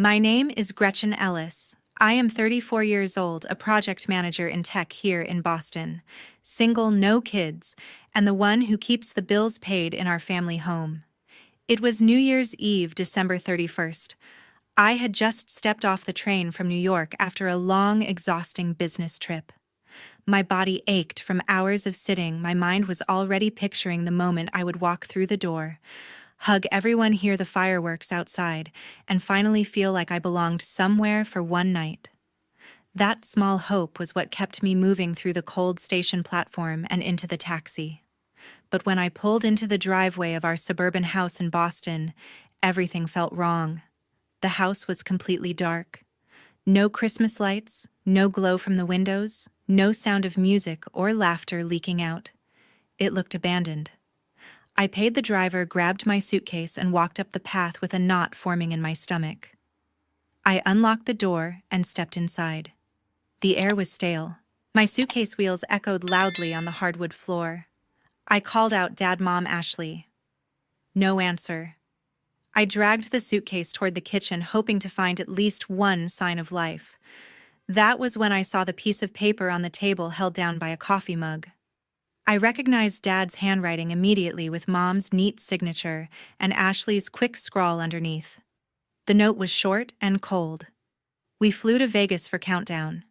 My name is Gretchen Ellis. I am 34 years old, a project manager in tech here in Boston. Single, no kids, and the one who keeps the bills paid in our family home. It was New Year's Eve, December 31st. I had just stepped off the train from New York after a long, exhausting business trip. My body ached from hours of sitting. My mind was already picturing the moment I would walk through the door, hug everyone, hear the fireworks outside, and finally feel like I belonged somewhere for one night. That small hope was what kept me moving through the cold station platform and into the taxi. But when I pulled into the driveway of our suburban house in Boston, everything felt wrong. The house was completely dark. No Christmas lights, no glow from the windows, no sound of music or laughter leaking out. It looked abandoned. I paid the driver, grabbed my suitcase, and walked up the path with a knot forming in my stomach. I unlocked the door and stepped inside. The air was stale. My suitcase wheels echoed loudly on the hardwood floor. I called out, "Dad, Mom, Ashley." No answer. I dragged the suitcase toward the kitchen, hoping to find at least one sign of life. That was when I saw the piece of paper on the table held down by a coffee mug. I recognized Dad's handwriting immediately, with Mom's neat signature and Ashley's quick scrawl underneath. The note was short and cold. "We flew to Vegas for countdown.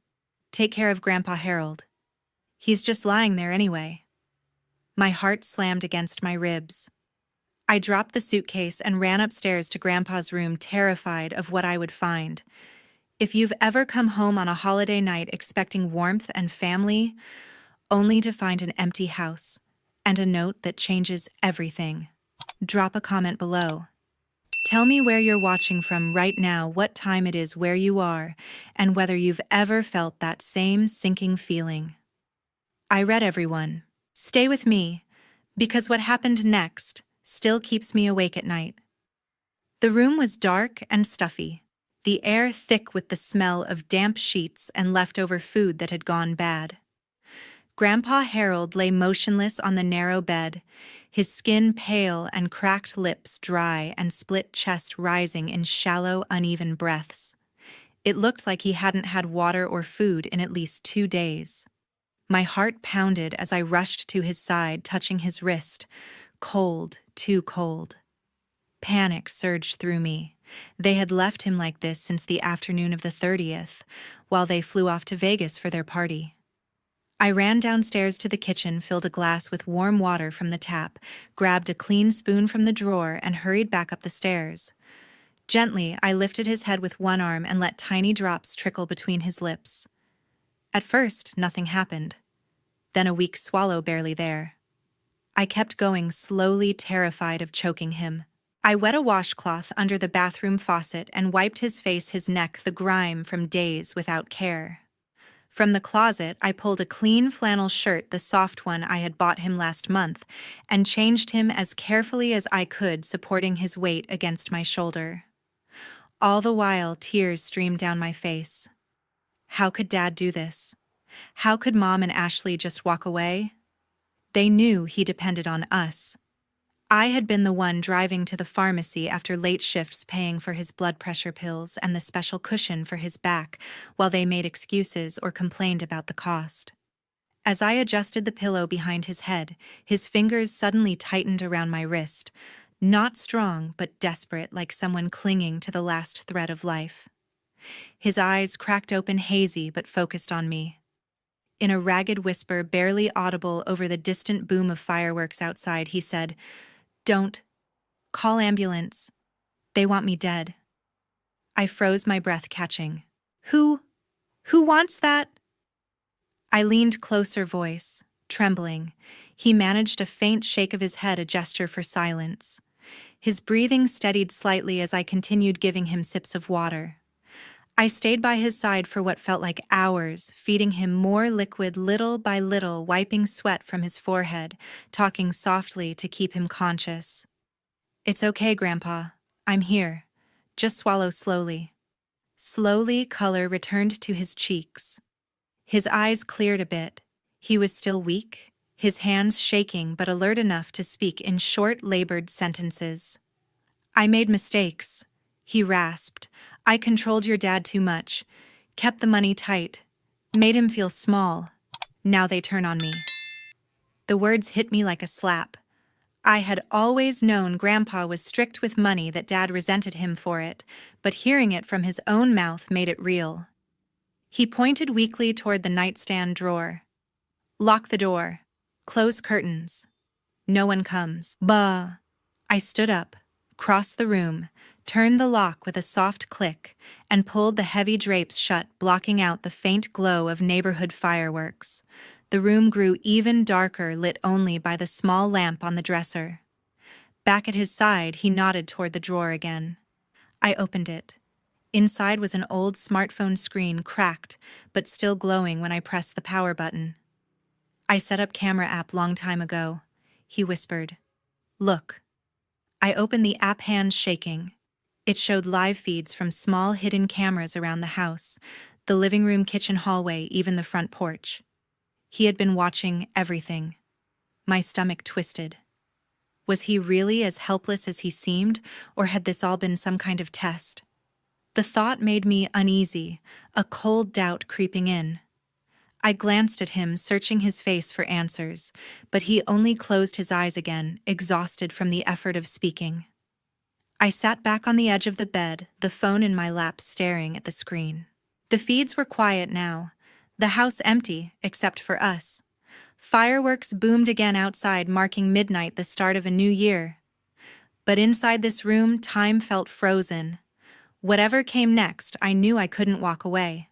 Take care of Grandpa Harold. He's just lying there anyway." My heart slammed against my ribs. I dropped the suitcase and ran upstairs to Grandpa's room, terrified of what I would find. If you've ever come home on a holiday night expecting warmth and family, only to find an empty house and a note that changes everything, drop a comment below. Tell me where you're watching from right now, what time it is where you are, and whether you've ever felt that same sinking feeling. I read everyone. Stay with me, because what happened next still keeps me awake at night. The room was dark and stuffy, the air thick with the smell of damp sheets and leftover food that had gone bad. Grandpa Harold lay motionless on the narrow bed, his skin pale and cracked lips dry and split chest rising in shallow, uneven breaths. It looked like he hadn't had water or food in at least 2 days. My heart pounded as I rushed to his side, touching his wrist. Cold, too cold. Panic surged through me. They had left him like this since the afternoon of the 30th, while they flew off to Vegas for their party. I ran downstairs to the kitchen, filled a glass with warm water from the tap, grabbed a clean spoon from the drawer, and hurried back up the stairs. Gently, I lifted his head with one arm and let tiny drops trickle between his lips. At first, nothing happened. Then a weak swallow barely there. I kept going slowly, terrified of choking him. I wet a washcloth under the bathroom faucet and wiped his face, his neck, the grime from days without care. From the closet, I pulled a clean flannel shirt, the soft one I had bought him last month, and changed him as carefully as I could, supporting his weight against my shoulder. All the while, tears streamed down my face. How could Dad do this? How could Mom and Ashley just walk away? They knew he depended on us. I had been the one driving to the pharmacy after late shifts, paying for his blood pressure pills and the special cushion for his back, while they made excuses or complained about the cost. As I adjusted the pillow behind his head, his fingers suddenly tightened around my wrist, not strong but desperate, like someone clinging to the last thread of life. His eyes cracked open, hazy but focused on me. In a ragged whisper, barely audible over the distant boom of fireworks outside, he said, "Don't. Call ambulance. They want me dead." I froze, my breath catching. Who wants that?" I leaned closer, voice trembling. He managed a faint shake of his head, a gesture for silence. His breathing steadied slightly as I continued giving him sips of water. I stayed by his side for what felt like hours, feeding him more liquid little by little, wiping sweat from his forehead, talking softly to keep him conscious. "It's okay, Grandpa. I'm here. Just swallow slowly." Slowly, color returned to his cheeks. His eyes cleared a bit. He was still weak, his hands shaking but alert enough to speak in short, labored sentences. "I made mistakes," he rasped, I controlled your dad too much, kept the money tight, made him feel small. Now they turn on me. The words hit me like a slap. I had always known Grandpa was strict with money, that Dad resented him for it, but hearing it from his own mouth made it real. He pointed weakly toward the nightstand drawer. Lock the door. Close curtains. No one comes. Bah! I stood up, crossed the room, turned the lock with a soft click, and pulled the heavy drapes shut, blocking out the faint glow of neighborhood fireworks. The room grew even darker, lit only by the small lamp on the dresser. Back at his side, he nodded toward the drawer again. I opened it. Inside was an old smartphone screen, cracked, but still glowing when I pressed the power button. I set up camera app long time ago, he whispered. Look. I opened the app, hands shaking. It showed live feeds from small hidden cameras around the house, the living room, kitchen, hallway, even the front porch. He had been watching everything. My stomach twisted. Was he really as helpless as he seemed, or had this all been some kind of test? The thought made me uneasy, a cold doubt creeping in. I glanced at him, searching his face for answers, but he only closed his eyes again, exhausted from the effort of speaking. I sat back on the edge of the bed, the phone in my lap, staring at the screen. The feeds were quiet now, the house empty, except for us. Fireworks boomed again outside, marking midnight, the start of a new year. But inside this room, time felt frozen. Whatever came next, I knew I couldn't walk away.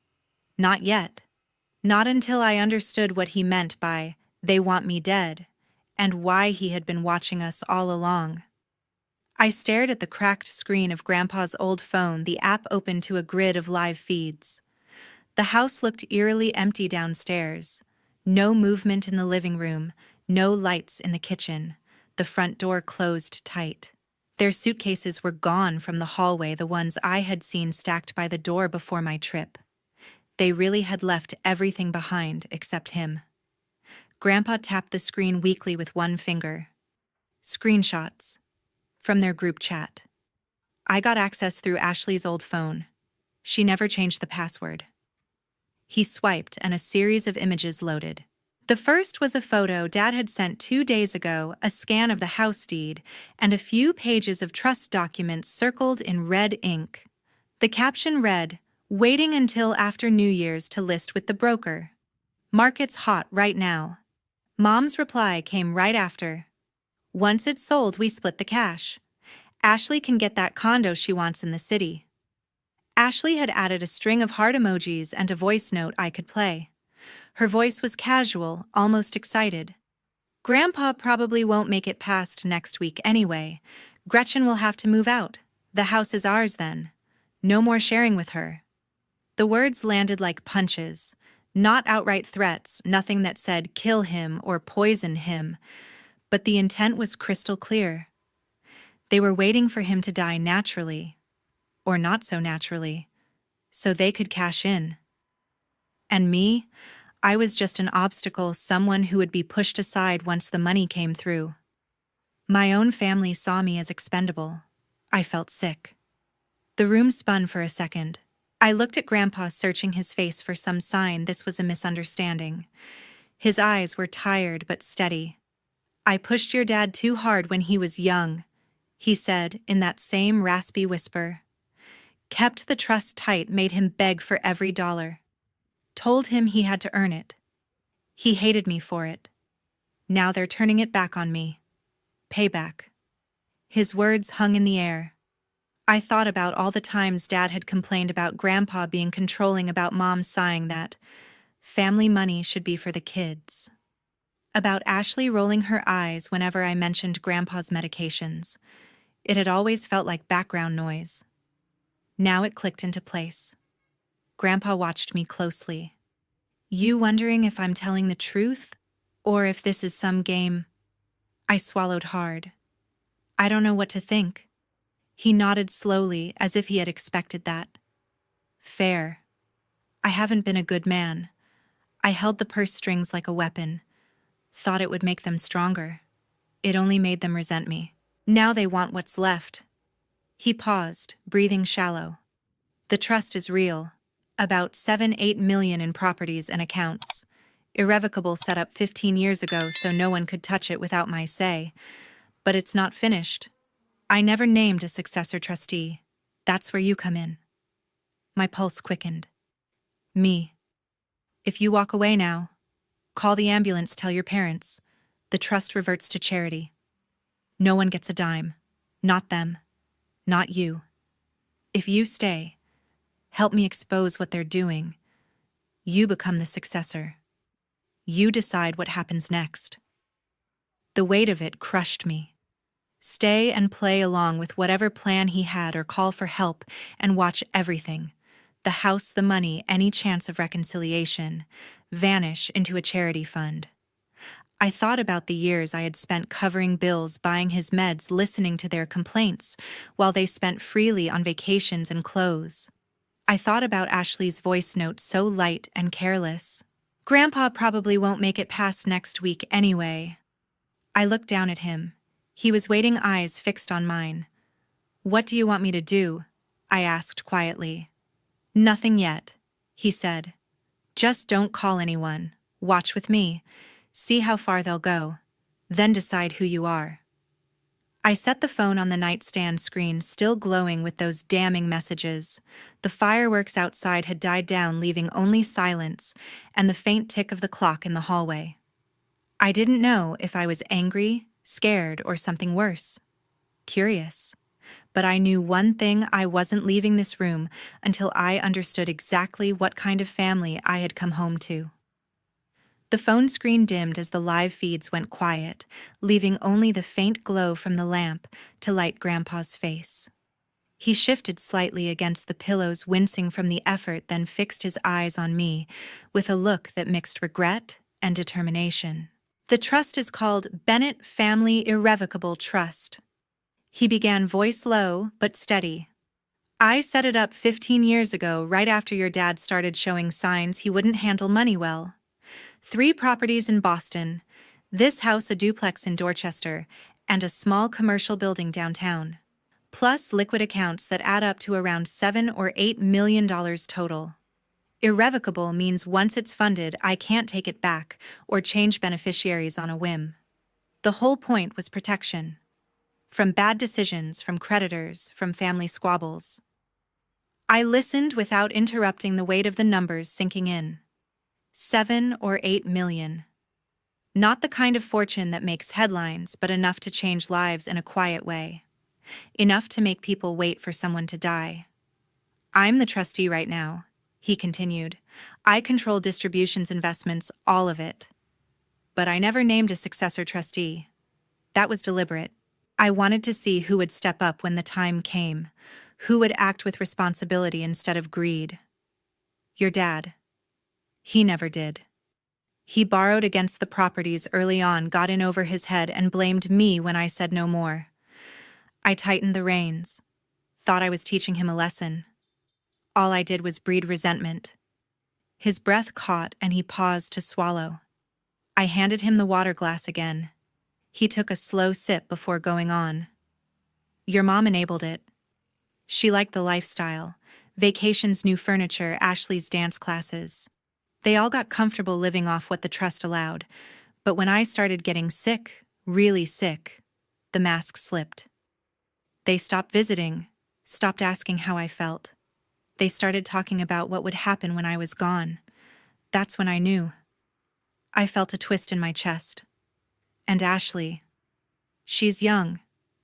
Not yet. Not until I understood what he meant by, "they want me dead," and why he had been watching us all along. I stared at the cracked screen of Grandpa's old phone, the app open to a grid of live feeds. The house looked eerily empty downstairs. No movement in the living room, no lights in the kitchen. The front door closed tight. Their suitcases were gone from the hallway, the ones I had seen stacked by the door before my trip. They really had left everything behind except him. Grandpa tapped the screen weakly with one finger. Screenshots. From their group chat. I got access through Ashley's old phone. She never changed the password. He swiped and a series of images loaded. The first was a photo Dad had sent 2 days ago, a scan of the house deed, and a few pages of trust documents circled in red ink. The caption read, "Waiting until after New Year's to list with the broker. Market's hot right now." Mom's reply came right after. "Once it's sold, we split the cash. Ashley can get that condo she wants in the city." Ashley had added a string of heart emojis and a voice note I could play. Her voice was casual, almost excited. "Grandpa probably won't make it past next week anyway. Gretchen will have to move out. The house is ours then. No more sharing with her." The words landed like punches, not outright threats, nothing that said kill him or poison him, but the intent was crystal clear. They were waiting for him to die naturally, or not so naturally, so they could cash in. And me, I was just an obstacle, someone who would be pushed aside once the money came through. My own family saw me as expendable. I felt sick. The room spun for a second. I looked at Grandpa, searching his face for some sign this was a misunderstanding. His eyes were tired but steady. "I pushed your dad too hard when he was young," he said in that same raspy whisper. "Kept the trust tight, made him beg for every dollar. Told him he had to earn it. He hated me for it. Now they're turning it back on me. Payback." His words hung in the air. I thought about all the times Dad had complained about Grandpa being controlling, about Mom sighing that family money should be for the kids. About Ashley rolling her eyes whenever I mentioned Grandpa's medications. It had always felt like background noise. Now it clicked into place. Grandpa watched me closely. "You wondering if I'm telling the truth, or if this is some game?" I swallowed hard. "I don't know what to think." He nodded slowly, as if he had expected that. "Fair. I haven't been a good man. I held the purse strings like a weapon. Thought it would make them stronger. It only made them resent me. Now they want what's left." He paused, breathing shallow. The trust is real. About 7-8 million in properties and accounts. Irrevocable set up 15 years ago so no one could touch it without my say. But it's not finished. I never named a successor trustee. That's where you come in. My pulse quickened. Me. If you walk away now, call the ambulance, tell your parents. The trust reverts to charity. No one gets a dime. Not them. Not you. If you stay, help me expose what they're doing. You become the successor. You decide what happens next. The weight of it crushed me. Stay and play along with whatever plan he had or call for help and watch everything. The house, the money, any chance of reconciliation, vanish into a charity fund. I thought about the years I had spent covering bills, buying his meds, listening to their complaints, while they spent freely on vacations and clothes. I thought about Ashley's voice note, so light and careless. Grandpa probably won't make it past next week anyway. I looked down at him. He was waiting, eyes fixed on mine. What do you want me to do? I asked quietly. Nothing yet, he said. Just don't call anyone. Watch with me. See how far they'll go. Then decide who you are. I set the phone on the nightstand screen, still glowing with those damning messages. The fireworks outside had died down, leaving only silence and the faint tick of the clock in the hallway. I didn't know if I was angry, scared, or something worse. Curious. But I knew one thing: I wasn't leaving this room until I understood exactly what kind of family I had come home to. The phone screen dimmed as the live feeds went quiet, leaving only the faint glow from the lamp to light Grandpa's face. He shifted slightly against the pillows, wincing from the effort, then fixed his eyes on me with a look that mixed regret and determination. The trust is called Bennett Family Irrevocable Trust. He began, voice low but steady. I set it up 15 years ago, right after your dad started showing signs he wouldn't handle money well. 3 properties in Boston, this house, a duplex in Dorchester, and a small commercial building downtown. Plus liquid accounts that add up to around $7 or $8 million total. Irrevocable means once it's funded, I can't take it back or change beneficiaries on a whim. The whole point was protection. From bad decisions, from creditors, from family squabbles. I listened without interrupting, the weight of the numbers sinking in. 7 or 8 million. Not the kind of fortune that makes headlines, but enough to change lives in a quiet way. Enough to make people wait for someone to die. I'm the trustee right now, he continued. I control distributions, investments, all of it. But I never named a successor trustee. That was deliberate. I wanted to see who would step up when the time came, who would act with responsibility instead of greed. Your dad. He never did. He borrowed against the properties early on, got in over his head, and blamed me when I said no more. I tightened the reins. Thought I was teaching him a lesson. All I did was breed resentment. His breath caught and he paused to swallow. I handed him the water glass again. He took a slow sip before going on. Your mom enabled it. She liked the lifestyle. Vacations, new furniture, Ashley's dance classes. They all got comfortable living off what the trust allowed. But when I started getting sick, really sick, the mask slipped. They stopped visiting, stopped asking how I felt. They started talking about what would happen when I was gone. That's when I knew. I felt a twist in my chest. And Ashley. She's young,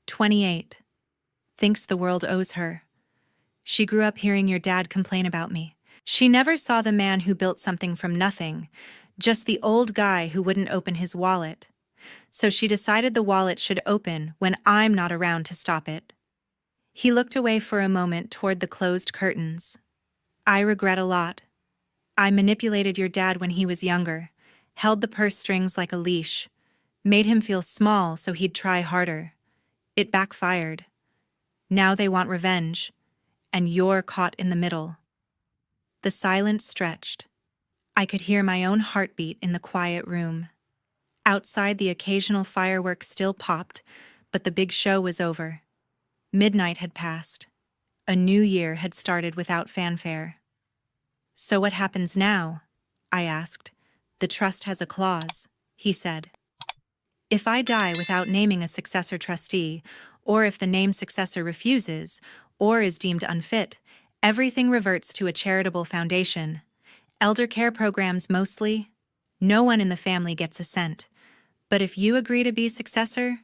28. Thinks the world owes her. She grew up hearing your dad complain about me. She never saw the man who built something from nothing, just the old guy who wouldn't open his wallet. So she decided the wallet should open when I'm not around to stop it. He looked away for a moment toward the closed curtains. I regret a lot. I manipulated your dad when he was younger, held the purse strings like a leash, made him feel small so he'd try harder. It backfired. Now they want revenge, and you're caught in the middle. The silence stretched. I could hear my own heartbeat in the quiet room. Outside, the occasional fireworks still popped, but the big show was over. Midnight had passed. A new year had started without fanfare. "So what happens now?" I asked. "The trust has a clause," he said. "If I die without naming a successor trustee, or if the named successor refuses, or is deemed unfit, everything reverts to a charitable foundation. Elder care programs mostly. No one in the family gets a cent. But if you agree to be successor,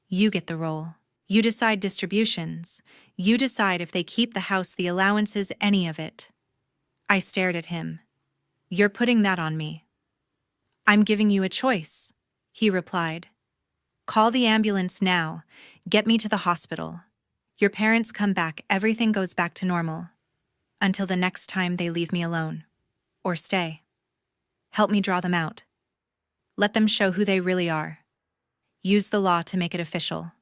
you get the role. You decide distributions. You decide if they keep the house, the allowances, any of it." I stared at him. "You're putting that on me." "I'm giving you a choice," he replied. "Call the ambulance now. Get me to the hospital. Your parents come back, everything goes back to normal. Until the next time they leave me alone. Or stay. Help me draw them out. Let them show who they really are. Use the law to make it official.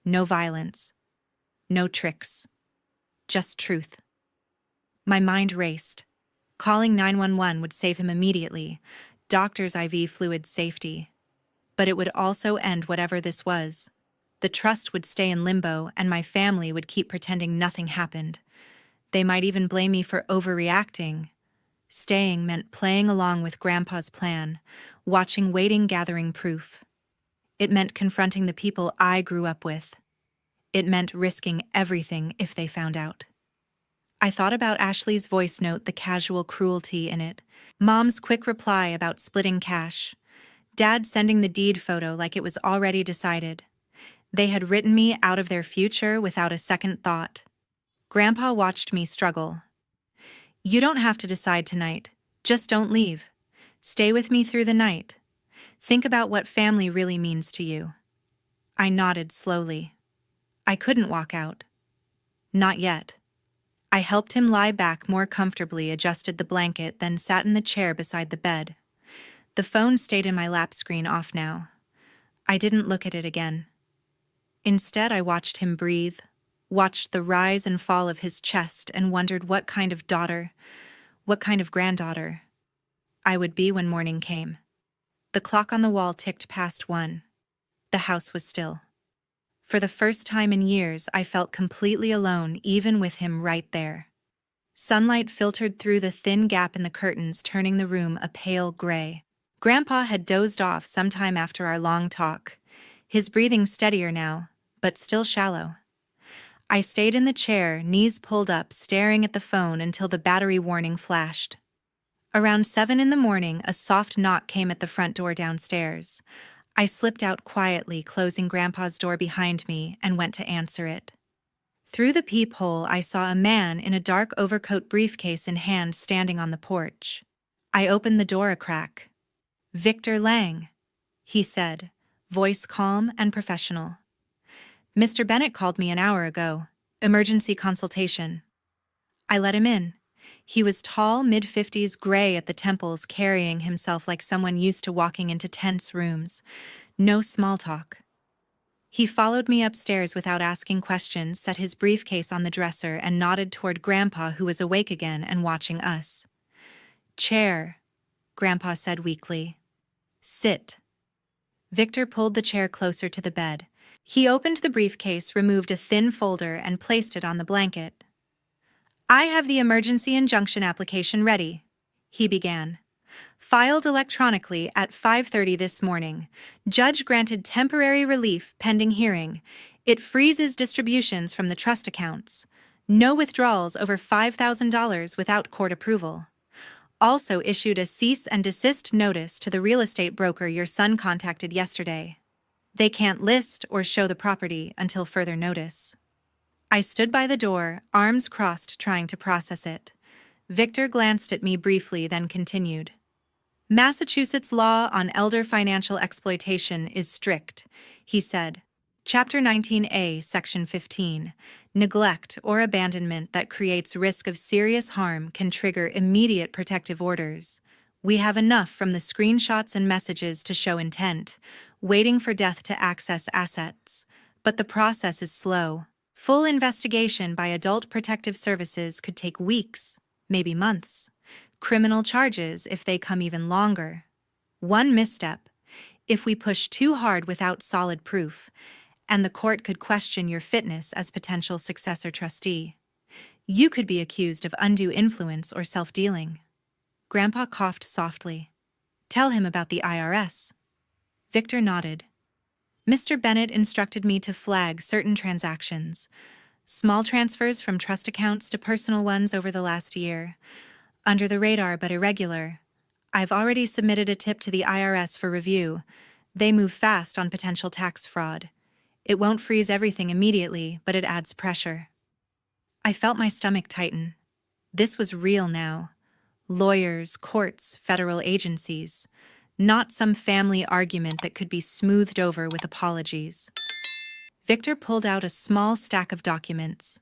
No violence. No tricks. Just truth." My mind raced. Calling 911 would save him immediately. Doctor's IV fluid safety. But it would also end whatever this was. The trust would stay in limbo, and my family would keep pretending nothing happened. They might even blame me for overreacting. Staying meant playing along with Grandpa's plan, watching, waiting, gathering proof. It meant confronting the people I grew up with. It meant risking everything if they found out. I thought about Ashley's voice note, the casual cruelty in it. Mom's quick reply about splitting cash. Dad sending the deed photo like it was already decided. They had written me out of their future without a second thought. Grandpa watched me struggle. "You don't have to decide tonight. Just don't leave. Stay with me through the night. Think about what family really means to you." I nodded slowly. I couldn't walk out. Not yet. I helped him lie back more comfortably, adjusted the blanket, then sat in the chair beside the bed. The phone stayed in my lap, screen off now. I didn't look at it again. Instead, I watched him breathe, watched the rise and fall of his chest, and wondered what kind of daughter, what kind of granddaughter, I would be when morning came. The clock on the wall ticked past 1. The house was still. For the first time in years, I felt completely alone, even with him right there. Sunlight filtered through the thin gap in the curtains, turning the room a pale gray. Grandpa had dozed off sometime after our long talk, his breathing steadier now, but still shallow. I stayed in the chair, knees pulled up, staring at the phone until the battery warning flashed. Around 7 in the morning, a soft knock came at the front door downstairs. I slipped out quietly, closing Grandpa's door behind me, and went to answer it. Through the peephole, I saw a man in a dark overcoat, briefcase in hand, standing on the porch. I opened the door a crack. "Victor Lang," he said, voice calm and professional. "Mr. Bennett called me an hour ago. Emergency consultation." I let him in. He was tall, mid-50s, gray at the temples, carrying himself like someone used to walking into tense rooms. No small talk. He followed me upstairs without asking questions, set his briefcase on the dresser, and nodded toward Grandpa, who was awake again and watching us. "Chair," Grandpa said weakly. "Sit." Victor pulled the chair closer to the bed. He opened the briefcase, removed a thin folder, and placed it on the blanket. "I have the emergency injunction application ready," he began. "Filed electronically at 5:30 this morning. Judge granted temporary relief pending hearing. It freezes distributions from the trust accounts. No withdrawals over $5,000 without court approval. Also issued a cease and desist notice to the real estate broker your son contacted yesterday. They can't list or show the property until further notice." I stood by the door, arms crossed, trying to process it. Victor glanced at me briefly, then continued. "Massachusetts law on elder financial exploitation is strict," he said. Chapter 19A, Section 15. Neglect or abandonment that creates risk of serious harm can trigger immediate protective orders. We have enough from the screenshots and messages to show intent, waiting for death to access assets. But the process is slow. Full investigation by Adult Protective Services could take weeks, maybe months. Criminal charges if they come even longer. One misstep, if we push too hard without solid proof, and the court could question your fitness as potential successor trustee. You could be accused of undue influence or self-dealing. Grandpa coughed softly. Tell him about the IRS. Victor nodded. Mr. Bennett instructed me to flag certain transactions. Small transfers from trust accounts to personal ones over the last year. Under the radar but irregular. I've already submitted a tip to the IRS for review. They move fast on potential tax fraud. It won't freeze everything immediately, but it adds pressure. I felt my stomach tighten. This was real now. Lawyers, courts, federal agencies. Not some family argument that could be smoothed over with apologies. Victor pulled out a small stack of documents.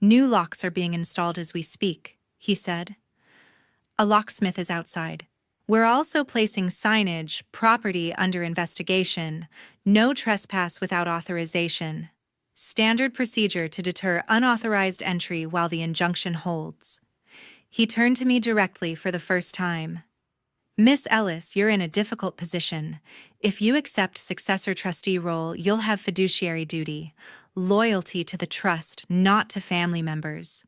New locks are being installed as we speak, he said. A locksmith is outside. We're also placing signage, property under investigation, no trespass without authorization. Standard procedure to deter unauthorized entry while the injunction holds. He turned to me directly for the first time. Miss Ellis, you're in a difficult position. If you accept successor trustee role, you'll have fiduciary duty, loyalty to the trust, not to family members.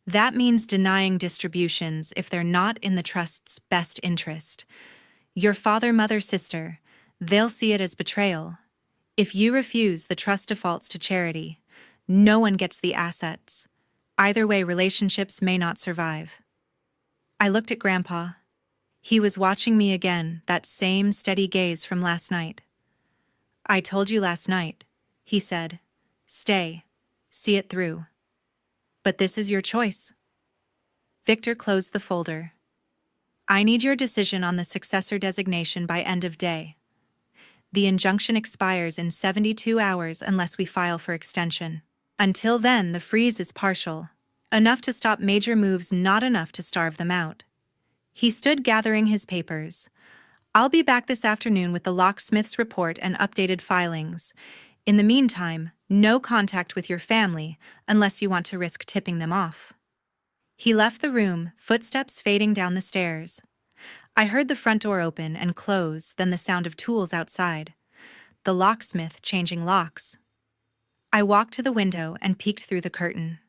That means denying distributions if they're not in the trust's best interest. Your father, mother, sister, they'll see it as betrayal. If you refuse, the trust defaults to charity. No one gets the assets. Either way, relationships may not survive. I looked at Grandpa. He was watching me again, that same steady gaze from last night. I told you last night, he said. Stay. See it through. But this is your choice. Victor closed the folder. I need your decision on the successor designation by end of day. The injunction expires in 72 hours unless we file for extension. Until then, the freeze is partial. Enough to stop major moves, not enough to starve them out. He stood gathering his papers. I'll be back this afternoon with the locksmith's report and updated filings. In the meantime, no contact with your family unless you want to risk tipping them off. He left the room, footsteps fading down the stairs. I heard the front door open and close, then the sound of tools outside. The locksmith changing locks. I walked to the window and peeked through the curtain.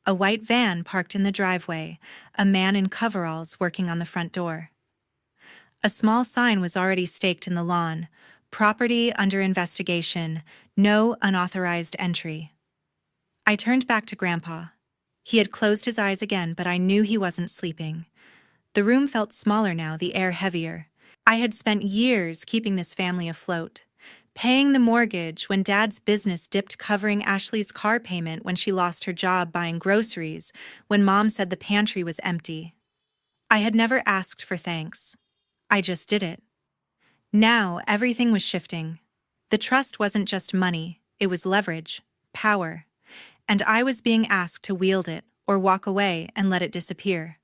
A white van parked in the driveway, a man in coveralls working on the front door. A small sign was already staked in the lawn. Property under investigation, no unauthorized entry. I turned back to Grandpa. He had closed his eyes again, but I knew he wasn't sleeping. The room felt smaller now, the air heavier. I had spent years keeping this family afloat. Paying the mortgage when Dad's business dipped, covering Ashley's car payment when she lost her job buying groceries, when Mom said the pantry was empty. I had never asked for thanks. I just did it. Now everything was shifting. The trust wasn't just money, it was leverage, power. And I was being asked to wield it or walk away and let it disappear.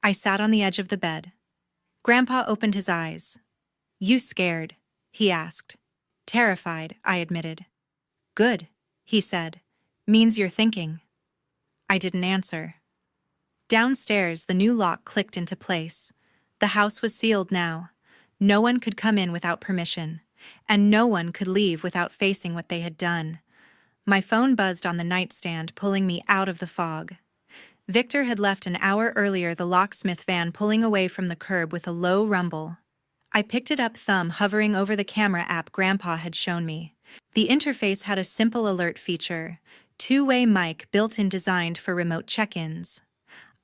I sat on the edge of the bed. Grandpa opened his eyes. You scared? He asked. Terrified, I admitted. Good, he said. Means you're thinking. I didn't answer. Downstairs, the new lock clicked into place. The house was sealed now. No one could come in without permission, and no one could leave without facing what they had done. My phone buzzed on the nightstand, pulling me out of the fog. Victor had left an hour earlier, the locksmith van pulling away from the curb with a low rumble. I picked it up, thumb hovering over the camera app Grandpa had shown me. The interface had a simple alert feature, two-way mic built-in designed for remote check-ins.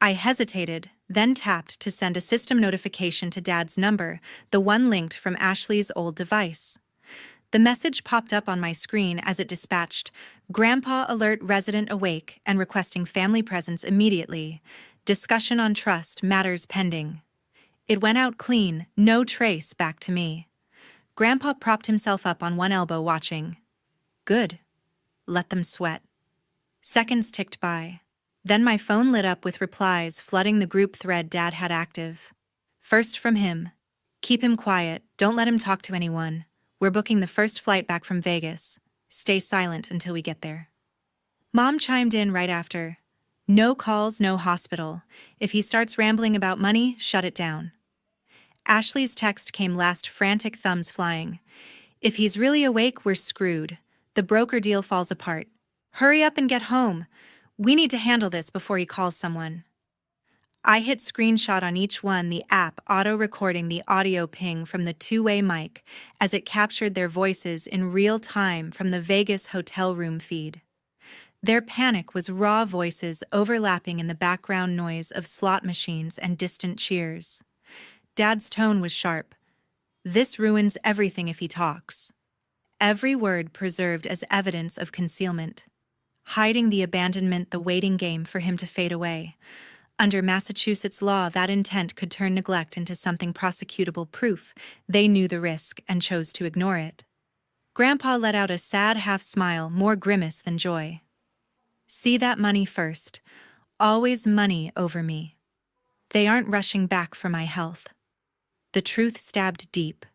I hesitated, then tapped to send a system notification to Dad's number, the one linked from Ashley's old device. The message popped up on my screen as it dispatched, Grandpa alert resident awake and requesting family presence immediately. Discussion on trust, matters pending. It went out clean, no trace back to me. Grandpa propped himself up on one elbow watching. Good. Let them sweat. Seconds ticked by. Then my phone lit up with replies flooding the group thread Dad had active. First from him. Keep him quiet, don't let him talk to anyone. We're booking the first flight back from Vegas. Stay silent until we get there. Mom chimed in right after. No calls, no hospital. If he starts rambling about money, shut it down. Ashley's text came last, frantic thumbs flying. If he's really awake, we're screwed. The broker deal falls apart. Hurry up and get home. We need to handle this before he calls someone. I hit screenshot on each one, the app auto-recording the audio ping from the two-way mic as it captured their voices in real time from the Vegas hotel room feed. Their panic was raw voices overlapping in the background noise of slot machines and distant cheers. Dad's tone was sharp. "This ruins everything if he talks." Every word preserved as evidence of concealment, hiding the abandonment, the waiting game for him to fade away. Under Massachusetts law, that intent could turn neglect into something prosecutable proof. They knew the risk and chose to ignore it. Grandpa let out a sad half-smile, more grimace than joy. "See that money first. Always money over me. They aren't rushing back for my health." The truth stabbed deep.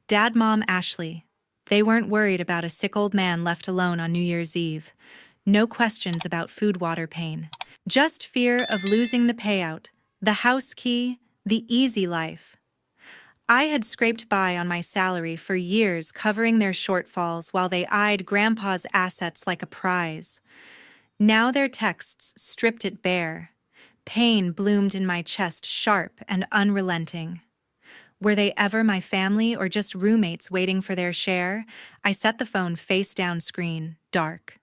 Dad, Mom, Ashley. They weren't worried about a sick old man left alone on New Year's Eve. No questions about food, water, pain. Just fear of losing the payout, the house key, the easy life. I had scraped by on my salary for years, covering their shortfalls while they eyed Grandpa's assets like a prize. Now their texts stripped it bare. Pain bloomed in my chest, sharp and unrelenting. Were they ever my family or just roommates waiting for their share? I set the phone face down, screen dark.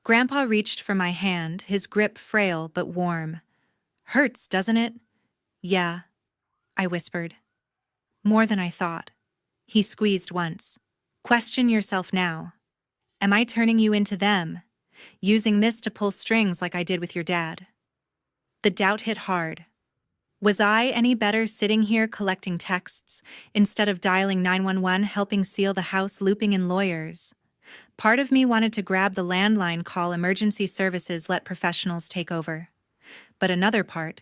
Grandpa reached for my hand, his grip frail but warm. "Hurts, doesn't it?" "Yeah," I whispered. "More than I thought." He squeezed once. "Question yourself now. Am I turning you into them? Using this to pull strings like I did with your dad?" The doubt hit hard. Was I any better sitting here collecting texts instead of dialing 911, helping seal the house, looping in lawyers? Part of me wanted to grab the landline, call emergency services, let professionals take over. But another part,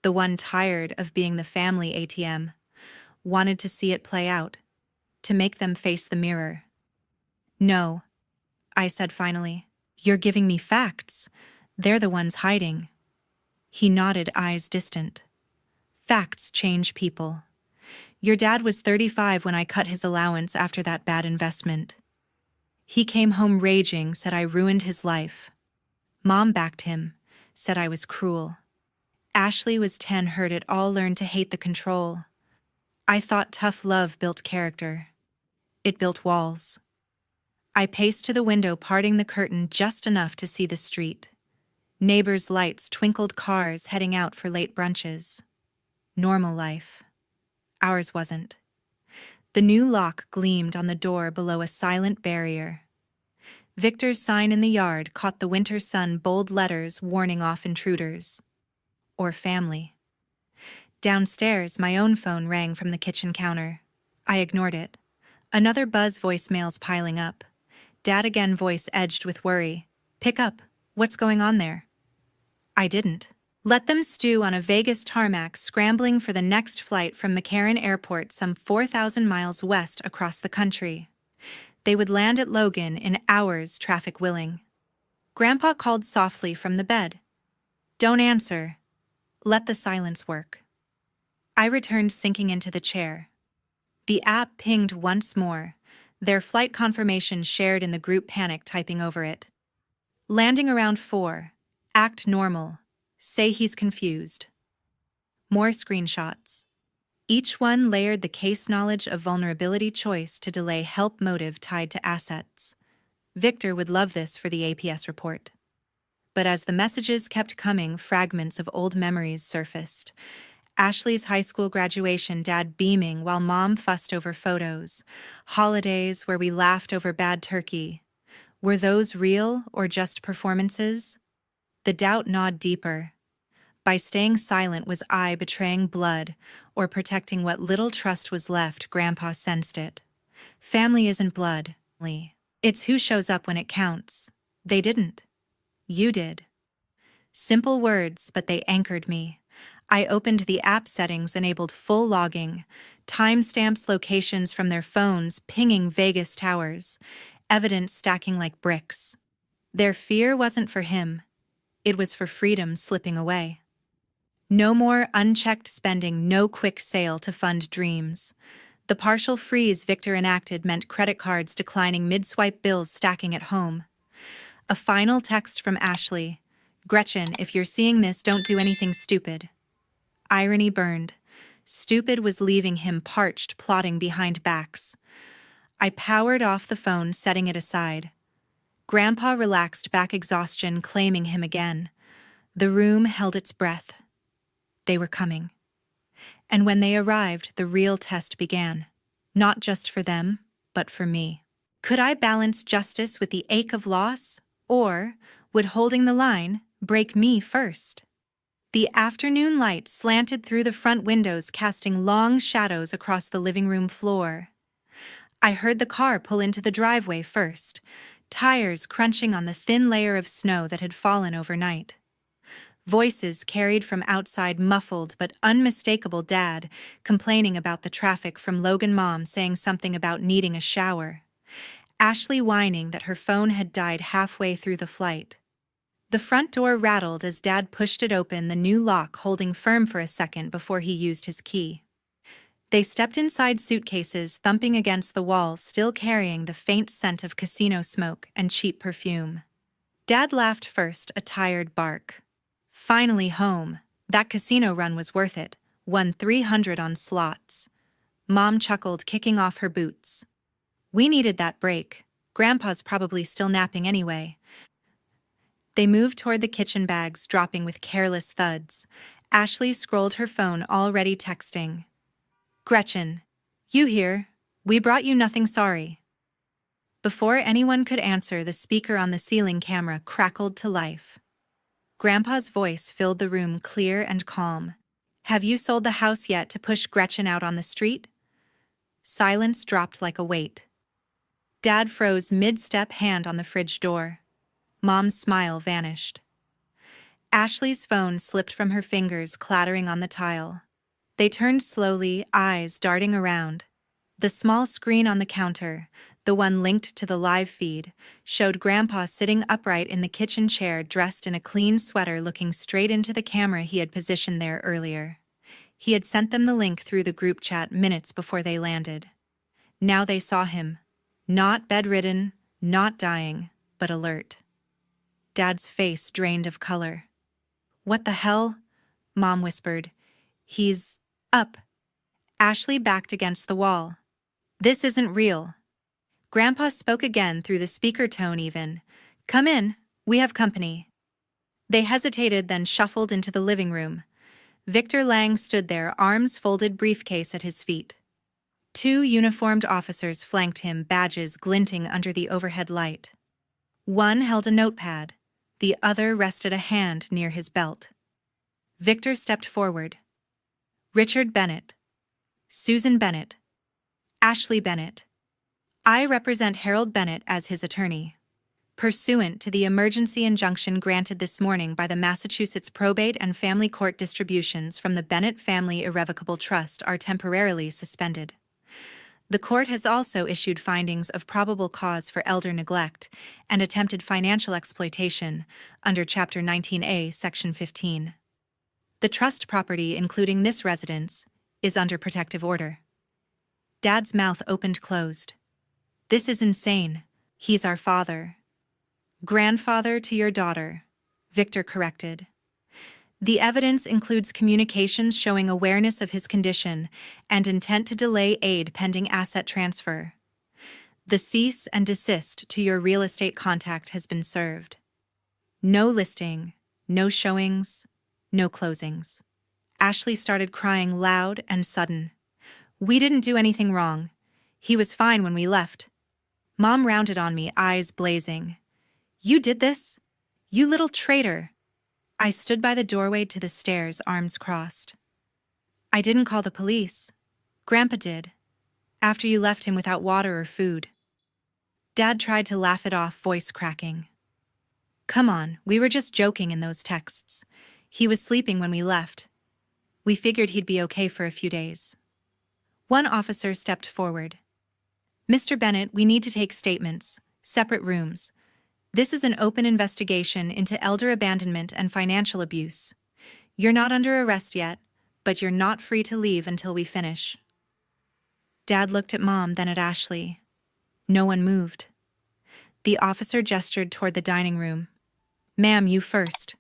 the one tired of being the family ATM, wanted to see it play out, to make them face the mirror. "No," I said finally. "You're giving me facts. They're the ones hiding." He nodded, eyes distant. "Facts change people. Your dad was 35 when I cut his allowance after that bad investment. He came home raging, said I ruined his life. Mom backed him, said I was cruel. Ashley was 10, heard it all, learned to hate the control. I thought tough love built character. It built walls." I paced to the window, parting the curtain just enough to see the street. Neighbors' lights twinkled, cars heading out for late brunches. Normal life. Ours wasn't. The new lock gleamed on the door below a silent barrier. Victor's sign in the yard caught the winter sun, bold letters warning off intruders. Or family. Downstairs, my own phone rang from the kitchen counter. I ignored it. Another buzz, voicemails piling up. Dad again, voice edged with worry. "Pick up. What's going on there?" I didn't. Let them stew on a Vegas tarmac, scrambling for the next flight from McCarran Airport, some 4,000 miles west across the country. They would land at Logan in hours, traffic willing. Grandpa called softly from the bed. "Don't answer. Let the silence work." I returned, sinking into the chair. The app pinged once more, their flight confirmation shared in the group, panic typing over it. "Landing around 4. Act normal. Say he's confused." More screenshots. Each one layered the case knowledge of vulnerability, choice to delay, help, motive tied to assets. Victor would love this for the APS report. But as the messages kept coming, fragments of old memories surfaced. Ashley's high school graduation, Dad beaming while Mom fussed over photos. Holidays where we laughed over bad turkey. Were those real or just performances? The doubt gnawed deeper. By staying silent, was I betraying blood or protecting what little trust was left? Grandpa sensed it. Family isn't blood. It's who shows up when it counts. They didn't. You did. Simple words, but they anchored me. I opened the app settings, enabled full logging, timestamps, locations from their phones, pinging Vegas towers, evidence stacking like bricks. Their fear wasn't for him. It was for freedom slipping away. No more unchecked spending, no quick sale to fund dreams. The partial freeze Victor enacted meant credit cards declining, mid-swipe, bills stacking at home. A final text from Ashley. Gretchen, if you're seeing this, don't do anything stupid. Irony burned. Stupid was leaving him parched, plotting behind backs. I powered off the phone, setting it aside. Grandpa relaxed back, exhaustion claiming him again. The room held its breath. They were coming. And when they arrived, the real test began. Not just for them, but for me. Could I balance justice with the ache of loss? Or would holding the line break me first? The afternoon light slanted through the front windows, casting long shadows across the living room floor. I heard the car pull into the driveway first, tires crunching on the thin layer of snow that had fallen overnight. Voices carried from outside, muffled but unmistakable. Dad complaining about the traffic from Logan, Mom saying something about needing a shower. Ashley whining that her phone had died halfway through the flight. The front door rattled as Dad pushed it open, the new lock holding firm for a second before he used his key. They stepped inside, suitcases thumping against the walls, still carrying the faint scent of casino smoke and cheap perfume. Dad laughed first, a tired bark. Finally home. That casino run was worth it. Won 300 on slots. Mom chuckled, kicking off her boots. We needed that break. Grandpa's probably still napping anyway. They moved toward the kitchen, bags dropping with careless thuds. Ashley scrolled her phone, already texting. Gretchen, you here? We brought you nothing, sorry. Before anyone could answer, the speaker on the ceiling camera crackled to life. Grandpa's voice filled the room, clear and calm. Have you sold the house yet to push Gretchen out on the street? Silence dropped like a weight. Dad froze mid-step, hand on the fridge door. Mom's smile vanished. Ashley's phone slipped from her fingers, clattering on the tile. They turned slowly, eyes darting around. The small screen on the counter, the one linked to the live feed, showed Grandpa sitting upright in the kitchen chair, dressed in a clean sweater, looking straight into the camera he had positioned there earlier. He had sent them the link through the group chat minutes before they landed. Now they saw him. Not bedridden, not dying, but alert. Dad's face drained of color. What the hell? Mom whispered. He's up. Ashley backed against the wall. This isn't real. Grandpa spoke again through the speaker tone, even. Come in, we have company. They hesitated, then shuffled into the living room. Victor Lang stood there, arms folded, briefcase at his feet. Two uniformed officers flanked him, badges glinting under the overhead light. One held a notepad. The other rested a hand near his belt. Victor stepped forward. Richard Bennett. Susan Bennett. Ashley Bennett. I represent Harold Bennett as his attorney. Pursuant to the emergency injunction granted this morning by the Massachusetts Probate and Family Court, distributions from the Bennett Family Irrevocable Trust are temporarily suspended. The court has also issued findings of probable cause for elder neglect and attempted financial exploitation under Chapter 19A, Section 15. The trust property, including this residence, is under protective order. Dad's mouth opened, closed. This is insane. He's our father. Grandfather to your daughter, Victor corrected. The evidence includes communications showing awareness of his condition and intent to delay aid pending asset transfer. The cease and desist to your real estate contact has been served. No listing, no showings, no closings. Ashley started crying loud and sudden. We didn't do anything wrong. He was fine when we left. Mom rounded on me, eyes blazing. You did this? You little traitor. I stood by the doorway to the stairs, arms crossed. I didn't call the police. Grandpa did. After you left him without water or food. Dad tried to laugh it off, voice cracking. Come on, we were just joking in those texts. He was sleeping when we left. We figured he'd be okay for a few days. One officer stepped forward. Mr. Bennett, we need to take statements. Separate rooms. This is an open investigation into elder abandonment and financial abuse. You're not under arrest yet, but you're not free to leave until we finish. Dad looked at Mom, then at Ashley. No one moved. The officer gestured toward the dining room. Ma'am, you first.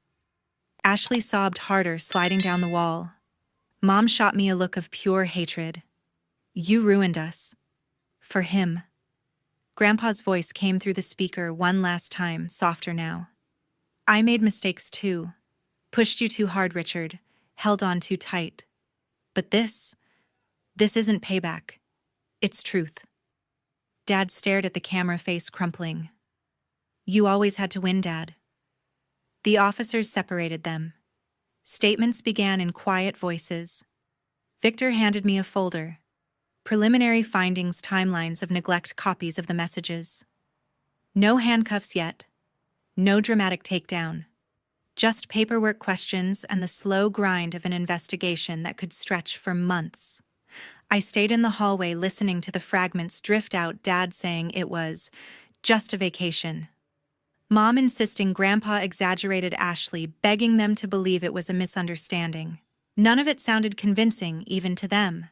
Ashley sobbed harder, sliding down the wall. Mom shot me a look of pure hatred. You ruined us. For him. Grandpa's voice came through the speaker one last time, softer now. I made mistakes too. Pushed you too hard, Richard. Held on too tight. But this isn't payback. It's truth. Dad stared at the camera, face crumpling. You always had to win, Dad. The officers separated them. Statements began in quiet voices. Victor handed me a folder. Preliminary findings, timelines of neglect, copies of the messages. No handcuffs yet. No dramatic takedown. Just paperwork questions and the slow grind of an investigation that could stretch for months. I stayed in the hallway listening to the fragments drift out, Dad saying it was just a vacation. Mom insisting Grandpa exaggerated, Ashley begging them to believe it was a misunderstanding. None of it sounded convincing, even to them.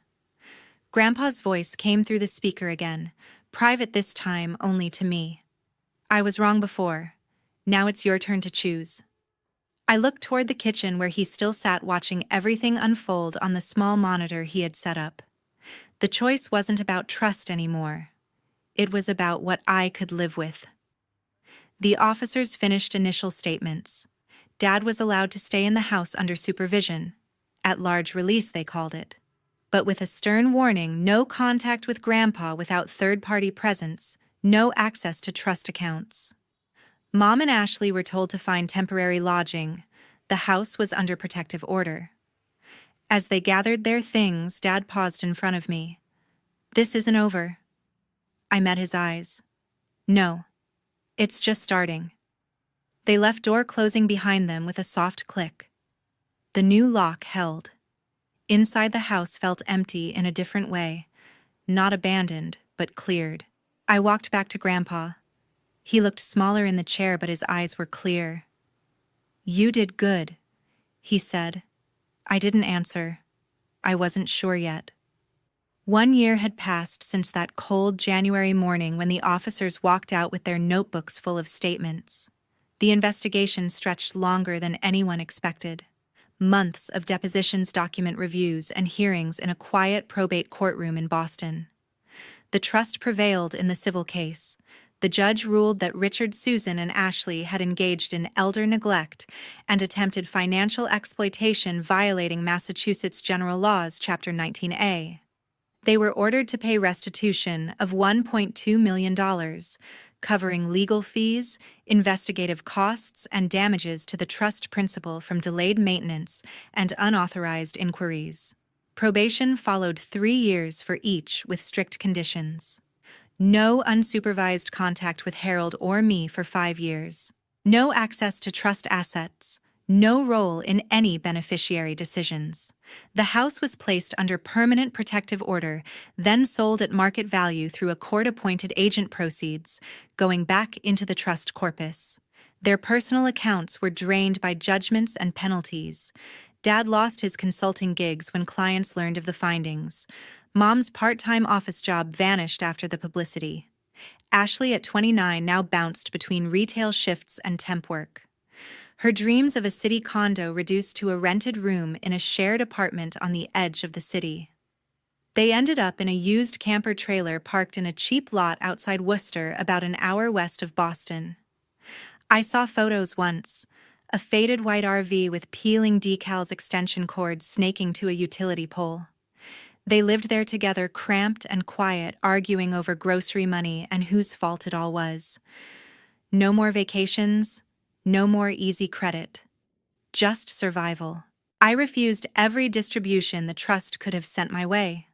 Grandpa's voice came through the speaker again, private this time only to me. I was wrong before. Now it's your turn to choose. I looked toward the kitchen where he still sat watching everything unfold on the small monitor he had set up. The choice wasn't about trust anymore. It was about what I could live with. The officers finished initial statements. Dad was allowed to stay in the house under supervision. At large release, they called it. But with a stern warning, no contact with Grandpa without third-party presence, no access to trust accounts. Mom and Ashley were told to find temporary lodging. The house was under protective order. As they gathered their things, Dad paused in front of me. This isn't over. I met his eyes. No. It's just starting. They left door closing behind them with a soft click. The new lock held. Inside the house felt empty in a different way. Not abandoned, but cleared. I walked back to Grandpa. He looked smaller in the chair, but his eyes were clear. You did good, he said. I didn't answer. I wasn't sure yet. 1 year had passed since that cold January morning when the officers walked out with their notebooks full of statements. The investigation stretched longer than anyone expected. Months of depositions, document reviews, and hearings in a quiet probate courtroom in Boston. The trust prevailed in the civil case. The judge ruled that Richard, Susan, and Ashley had engaged in elder neglect and attempted financial exploitation, violating Massachusetts General Laws, Chapter 19A. They were ordered to pay restitution of $1.2 million, covering legal fees, investigative costs, and damages to the trust principal from delayed maintenance and unauthorized inquiries. Probation followed 3 years for each with strict conditions. No unsupervised contact with Harold or me for 5 years. No access to trust assets. No role in any beneficiary decisions. The house was placed under permanent protective order, then sold at market value through a court-appointed agent, proceeds going back into the trust corpus. Their personal accounts were drained by judgments and penalties. Dad lost his consulting gigs when clients learned of the findings. Mom's part-time office job vanished after the publicity. Ashley, at 29, now bounced between retail shifts and temp work. Her dreams of a city condo reduced to a rented room in a shared apartment on the edge of the city. They ended up in a used camper trailer parked in a cheap lot outside Worcester, about an hour west of Boston. I saw photos once, a faded white RV with peeling decals, extension cords snaking to a utility pole. They lived there together, cramped and quiet, arguing over grocery money and whose fault it all was. No more vacations. No more easy credit. Just survival. I refused every distribution the trust could have sent my way.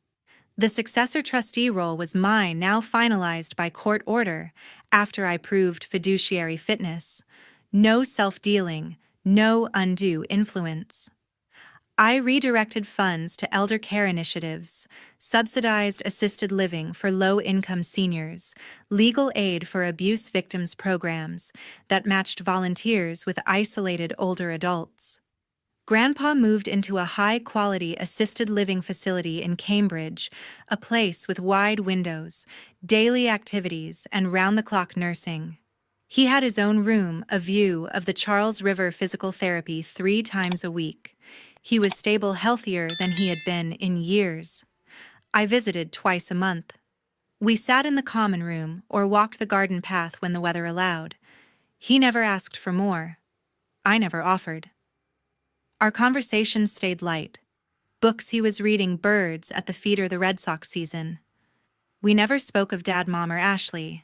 The successor trustee role was mine, now finalized by court order, after I proved fiduciary fitness. No self-dealing, no undue influence. I redirected funds to elder care initiatives, subsidized assisted living for low-income seniors, legal aid for abuse victims programs that matched volunteers with isolated older adults. Grandpa moved into a high-quality assisted living facility in Cambridge, a place with wide windows, daily activities, and round-the-clock nursing. He had his own room, a view of the Charles River physical therapy 3 times a week. He was stable, healthier than he had been in years. I visited twice a month. We sat in the common room or walked the garden path when the weather allowed. He never asked for more. I never offered. Our conversations stayed light. Books he was reading, birds at the feeder, the Red Sox season. We never spoke of Dad, Mom, or Ashley.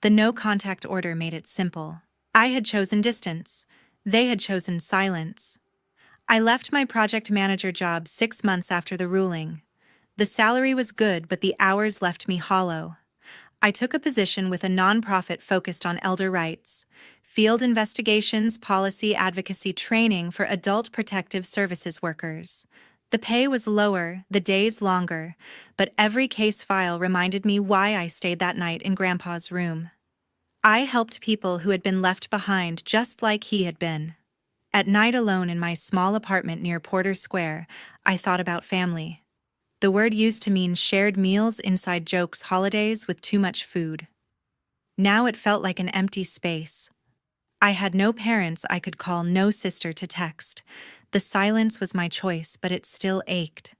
The no-contact order made it simple. I had chosen distance. They had chosen silence. I left my project manager job 6 months after the ruling. The salary was good, but the hours left me hollow. I took a position with a nonprofit focused on elder rights, field investigations, policy advocacy training for adult protective services workers. The pay was lower, the days longer, but every case file reminded me why I stayed that night in Grandpa's room. I helped people who had been left behind just like he had been. At night, alone in my small apartment near Porter Square, I thought about family. The word used to mean shared meals, inside jokes, holidays with too much food. Now it felt like an empty space. I had no parents I could call, no sister to text. The silence was my choice, but it still ached.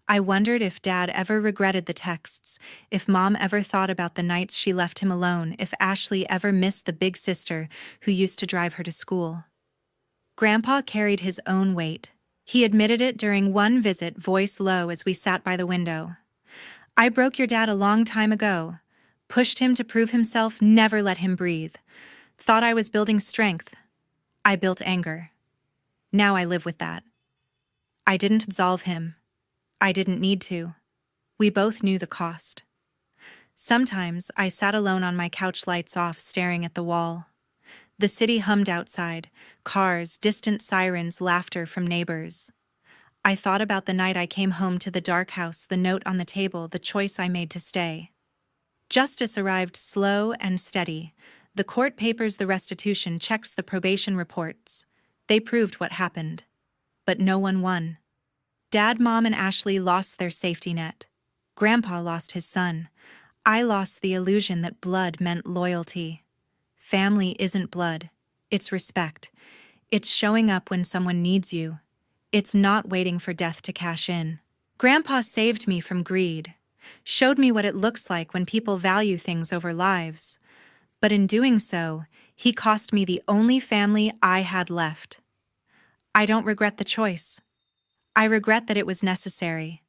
I wondered if Dad ever regretted the texts, if Mom ever thought about the nights she left him alone, if Ashley ever missed the big sister who used to drive her to school. Grandpa carried his own weight. He admitted it during one visit, voice low as we sat by the window. I broke your dad a long time ago. Pushed him to prove himself, never let him breathe. Thought I was building strength. I built anger. Now I live with that. I didn't absolve him. I didn't need to. We both knew the cost. Sometimes I sat alone on my couch, lights off, staring at the wall. The city hummed outside, cars, distant sirens, laughter from neighbors. I thought about the night I came home to the dark house, the note on the table, the choice I made to stay. Justice arrived slow and steady. The court papers, the restitution checks, the probation reports. They proved what happened. But no one won. Dad, Mom, and Ashley lost their safety net. Grandpa lost his son. I lost the illusion that blood meant loyalty. Family isn't blood. It's respect. It's showing up when someone needs you. It's not waiting for death to cash in. Grandpa saved me from greed, showed me what it looks like when people value things over lives. But in doing so, he cost me the only family I had left. I don't regret the choice. I regret that it was necessary.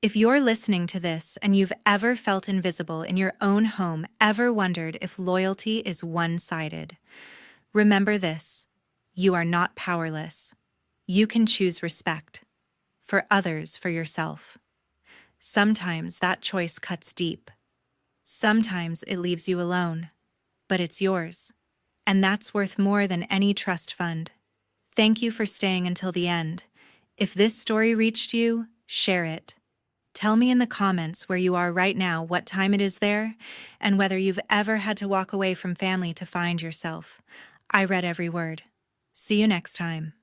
If you're listening to this and you've ever felt invisible in your own home, ever wondered if loyalty is one-sided, remember this: you are not powerless. You can choose respect. For others, for yourself. Sometimes that choice cuts deep. Sometimes it leaves you alone. But it's yours. And that's worth more than any trust fund. Thank you for staying until the end. If this story reached you, share it. Tell me in the comments where you are right now, what time it is there, and whether you've ever had to walk away from family to find yourself. I read every word. See you next time.